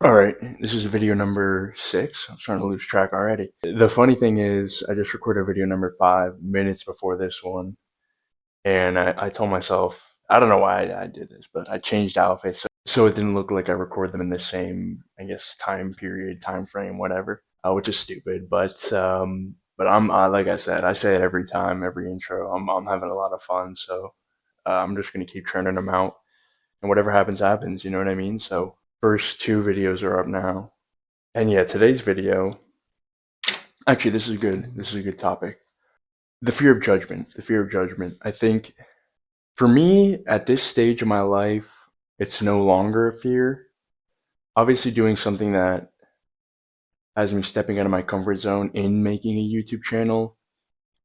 Alright, this is video number 6. I'm starting to lose track already. The funny thing is, I just recorded video number 5 minutes before this one, and I told myself, I don't know why I did this, but I changed outfits so it didn't look like I record them in the same, I guess, time period, time frame, whatever, which is stupid, but I'm, like I said, I say it every time, every intro, I'm having a lot of fun, so I'm just gonna keep churning them out, and whatever happens, happens, you know what I mean? So, first 2 videos are up now. And yeah, today's video, actually, this is good. This is a good topic. The fear of judgment. The fear of judgment. I think for me, at this stage of my life, it's no longer a fear. Obviously, doing something that has me stepping out of my comfort zone in making a YouTube channel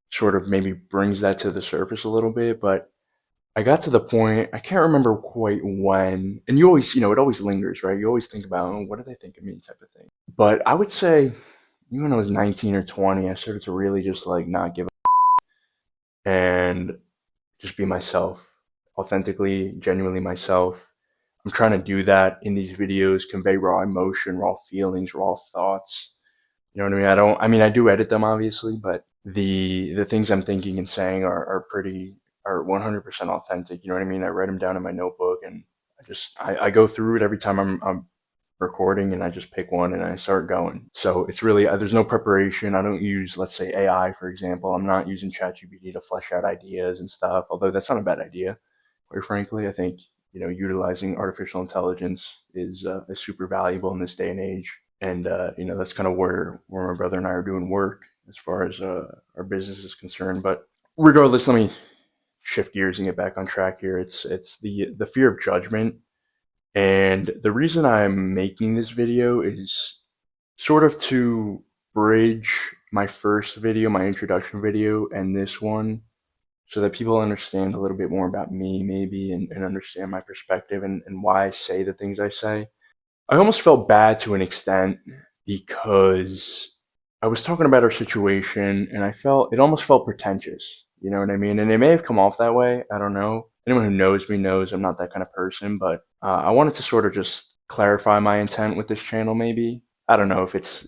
sort of maybe brings that to the surface a little bit. But I got to the point, I can't remember quite when, and you always, it always lingers, right? You always think about, oh, what do they think of me type of thing. But I would say, even when I was 19 or 20, I started to really just like not give a and just be myself, authentically, genuinely myself. I'm trying to do that in these videos, convey raw emotion, raw feelings, raw thoughts. You know what I mean? I do edit them obviously, but the things I'm thinking and saying are 100% authentic. You know what I mean? I write them down in my notebook, and I go through it every time I'm recording, and I just pick one and I start going. So it's really, there's no preparation. I don't use, let's say, AI, for example. I'm not using ChatGPT to flesh out ideas and stuff, although that's not a bad idea. Quite frankly, I think, utilizing artificial intelligence is super valuable in this day and age. And, that's kind of where my brother and I are doing work as far as our business is concerned. But regardless, let me shift gears and get back on track here. It's the fear of judgment, and the reason I'm making this video is sort of to bridge my first video, my introduction video, and this one, so that people understand a little bit more about me, maybe, and understand my perspective and why I say the things I say. I almost felt bad to an extent because I was talking about our situation and it almost felt pretentious. You know what I mean? And it may have come off that way. I don't know. Anyone who knows me knows I'm not that kind of person, but I wanted to sort of just clarify my intent with this channel, maybe. I don't know if it's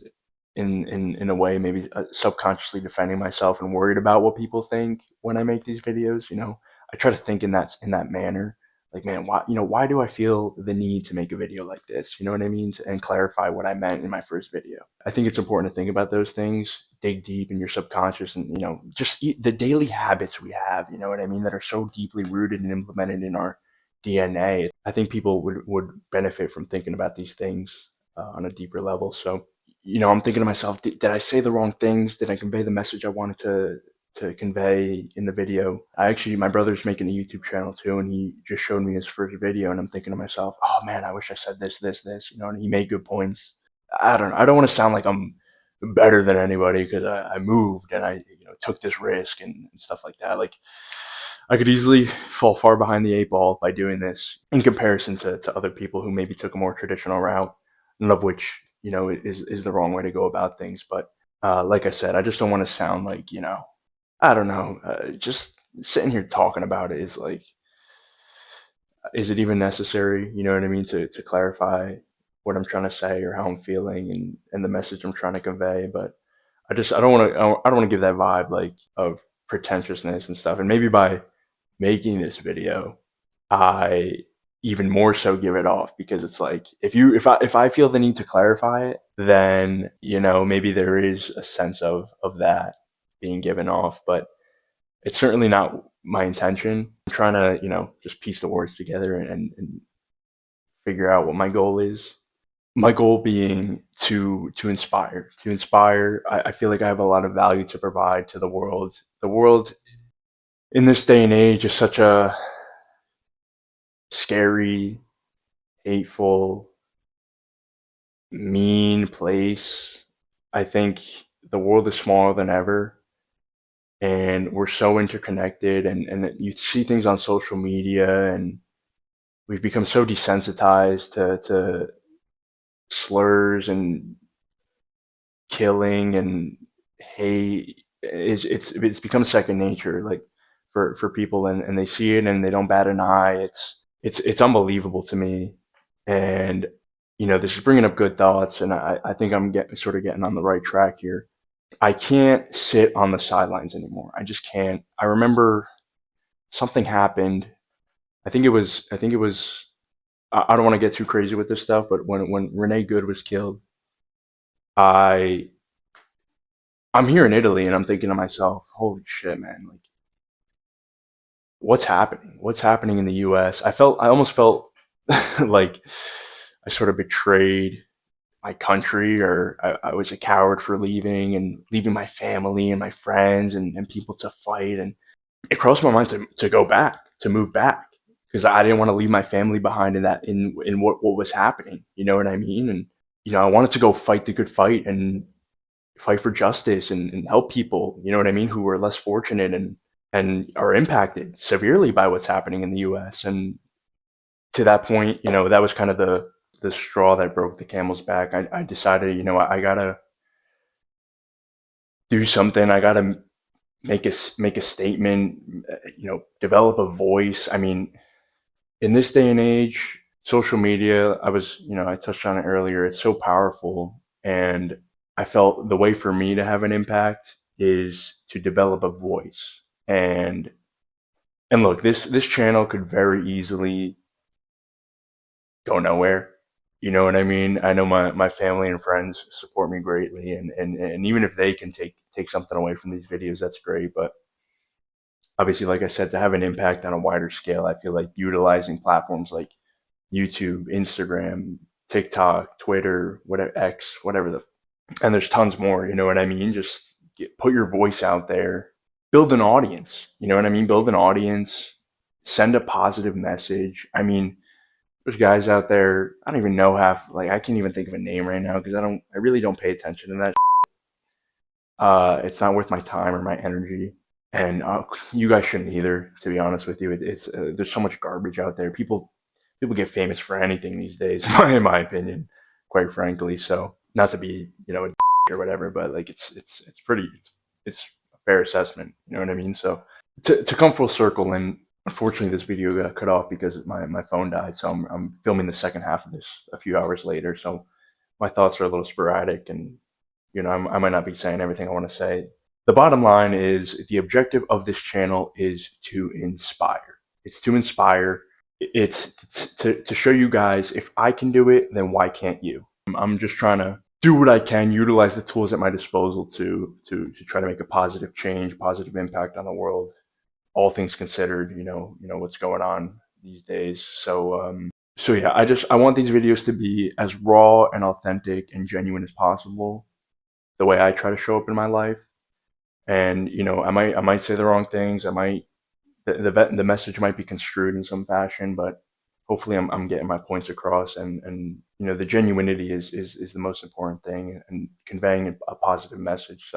in a way, maybe subconsciously defending myself and worried about what people think when I make these videos. I try to think in that manner, like, man, why do I feel the need to make a video like this? You know what I mean? And clarify what I meant in my first video. I think it's important to think about those things, dig deep in your subconscious, and just the daily habits we have, you know what I mean, that are so deeply rooted and implemented in our DNA. I think people would benefit from thinking about these things on a deeper level. So, I'm thinking to myself, did I say the wrong things? Did I convey the message I wanted to convey in the video? My brother's making a YouTube channel too, and he just showed me his first video, and I'm thinking to myself, oh man, I wish I said this, and he made good points. I don't know. I don't want to sound like I'm better than anybody because I moved and I took this risk and stuff like that. Like, I could easily fall far behind the 8 ball by doing this in comparison to other people who maybe took a more traditional route, none of which is the wrong way to go about things. But like I said, I just don't want to sound like I don't know. Just sitting here talking about it is like, is it even necessary? You know what I mean? To clarify what I'm trying to say or how I'm feeling and the message I'm trying to convey. But I don't want to I don't want to give that vibe like of pretentiousness and stuff. And maybe by making this video, I even more so give it off, because it's like, if I feel the need to clarify it, then maybe there is a sense of that being given off. But it's certainly not my intention. I'm trying to just piece the words together and figure out what my goal is. My goal being to inspire. I feel like I have a lot of value to provide to the world. The world in this day and age is such a scary, hateful, mean place. I think the world is smaller than ever, and we're so interconnected, and you see things on social media, and we've become so desensitized to slurs and killing and hate. It's become second nature, like, for people, and they see it and they don't bat an eye. It's unbelievable to me. And this is bringing up good thoughts, and I think I'm getting on the right track here. I can't sit on the sidelines anymore. I just can't. I remember something happened. I think it was. I don't want to get too crazy with this stuff, but when Renee Good was killed, I I'm here in Italy, and I'm thinking to myself, holy shit, man! Like, what's happening? What's happening in the U.S.? I almost felt like I sort of betrayed my country, or I was a coward for leaving my family and my friends and people to fight. And it crossed my mind to go back, to move back, because I didn't want to leave my family behind in what was happening. You know what I mean? And I wanted to go fight the good fight and fight for justice and help people. You know what I mean? Who are less fortunate and are impacted severely by what's happening in the U.S. And to that point, that was kind of the straw that broke the camel's back. I decided, I gotta do something. I gotta make a statement. Develop a voice. I mean, in this day and age, social media. I touched on it earlier. It's so powerful, and I felt the way for me to have an impact is to develop a voice. And look, this channel could very easily go nowhere. You know what I mean? I know my family and friends support me greatly, and even if they can take something away from these videos, that's great. But obviously, like I said, to have an impact on a wider scale, I feel like utilizing platforms like YouTube, Instagram, TikTok, Twitter, whatever, X, whatever and there's tons more. You know what I mean? Just put your voice out there, build an audience. You know what I mean? Build an audience, send a positive message. I mean, there's guys out there. I don't even know half. Like, I can't even think of a name right now because I really don't pay attention to that. It's not worth my time or my energy, and you guys shouldn't either. To be honest with you, it's there's so much garbage out there. People get famous for anything these days, in my opinion, quite frankly. So, not to be a or whatever, but like it's a fair assessment. You know what I mean? So to come full circle, and unfortunately this video got cut off because my phone died. So I'm filming the second half of this a few hours later. So my thoughts are a little sporadic, and I might not be saying everything I want to say. The bottom line is the objective of this channel is to inspire. It's to inspire. It's to show you guys, if I can do it, then why can't you? I'm just trying to do what I can, utilize the tools at my disposal to try to make a positive change, positive impact on the world. All things considered, what's going on these days. So yeah, I want these videos to be as raw and authentic and genuine as possible, the way I try to show up in my life. And I might say the wrong things. I might the message might be construed in some fashion, but hopefully I'm getting my points across, and the genuinity is the most important thing, and conveying a positive message.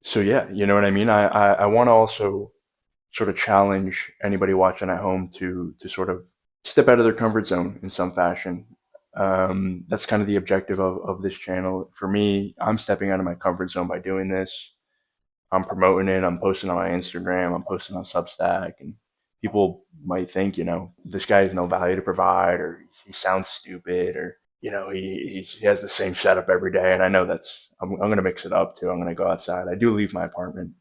So yeah, you know what I mean. I want to also sort of challenge anybody watching at home to sort of step out of their comfort zone in some fashion. That's kind of the objective of this channel. For me, I'm stepping out of my comfort zone by doing this. I'm promoting it. I'm posting on my Instagram. I'm posting on Substack, and people might think, this guy has no value to provide, or he sounds stupid, or he has the same setup every day. And I know I'm going to mix it up too. I'm going to go outside. I do leave my apartment,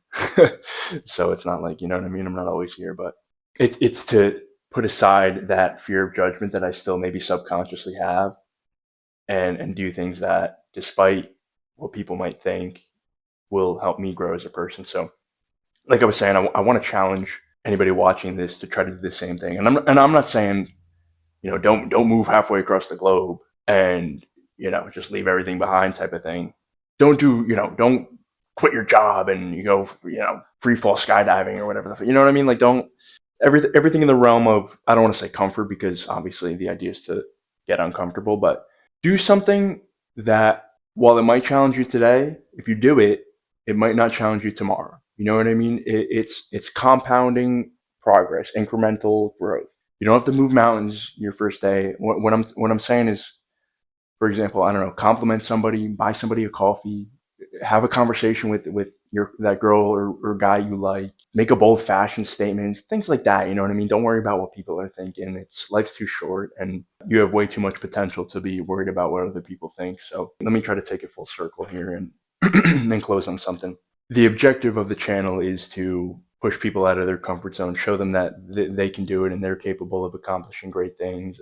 so it's not like, you know what I mean. I'm not always here, but it's to put aside that fear of judgment that I still maybe subconsciously have, and do things that, despite what people might think, will help me grow as a person. So, like I was saying, I want to challenge anybody watching this to try to do the same thing. And I'm not saying, don't move halfway across the globe and just leave everything behind, type of thing. Don't quit your job and you go free fall skydiving or whatever. You know what I mean? Like, don't everything in the realm of, I don't want to say comfort, because obviously the idea is to get uncomfortable, but do something that, while it might challenge you today, if you do it, it might not challenge you tomorrow. You know what I mean? It's compounding progress, incremental growth. You don't have to move mountains your first day. What I'm saying is, for example, I don't know, compliment somebody, buy somebody a coffee, have a conversation with that girl or guy you like. Make a bold fashion statement, things like that. You know what I mean? Don't worry about what people are thinking. It's life's too short, and you have way too much potential to be worried about what other people think. So let me try to take it full circle here and then close on something. The objective of the channel is to push people out of their comfort zone, show them that they can do it and they're capable of accomplishing great things,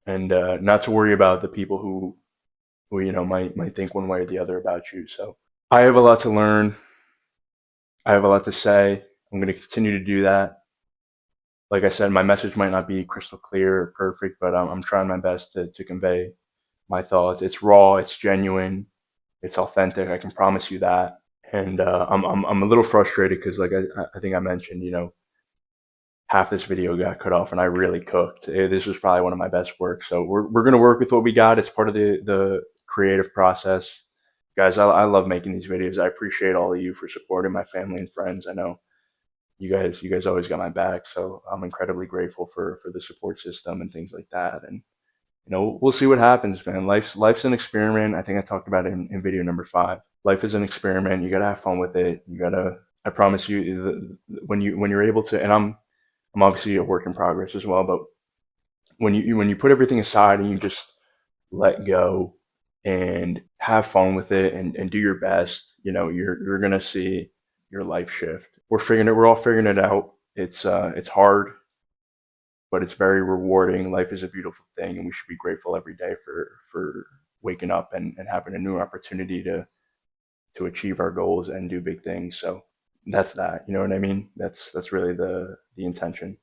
and not to worry about the people who might think one way or the other about you. So I have a lot to learn. I have a lot to say. I'm going to continue to do that. Like I said, my message might not be crystal clear or perfect, but I'm trying my best to convey my thoughts. It's raw, it's genuine, it's authentic. I can promise you that. And I'm a little frustrated because, like I think I mentioned, half this video got cut off, and I really cooked. This was probably one of my best works. So we're gonna work with what we got. It's part of the creative process, guys. I love making these videos. I appreciate all of you for supporting my family and friends. I know you guys always got my back, so I'm incredibly grateful for the support system and things like that. And we'll see what happens, man. Life's an experiment. I think I talked about it in video number 5. Life is an experiment. You gotta have fun with it. You gotta. I promise you, when you're able to, and I'm obviously a work in progress as well, but when you put everything aside and you just let go and have fun with it and do your best, you're gonna see your life shift. We're all figuring it out. It's hard, but it's very rewarding. Life is a beautiful thing, and we should be grateful every day for waking up and having a new opportunity to achieve our goals and do big things. So that's that. You know what I mean? That's really the intention.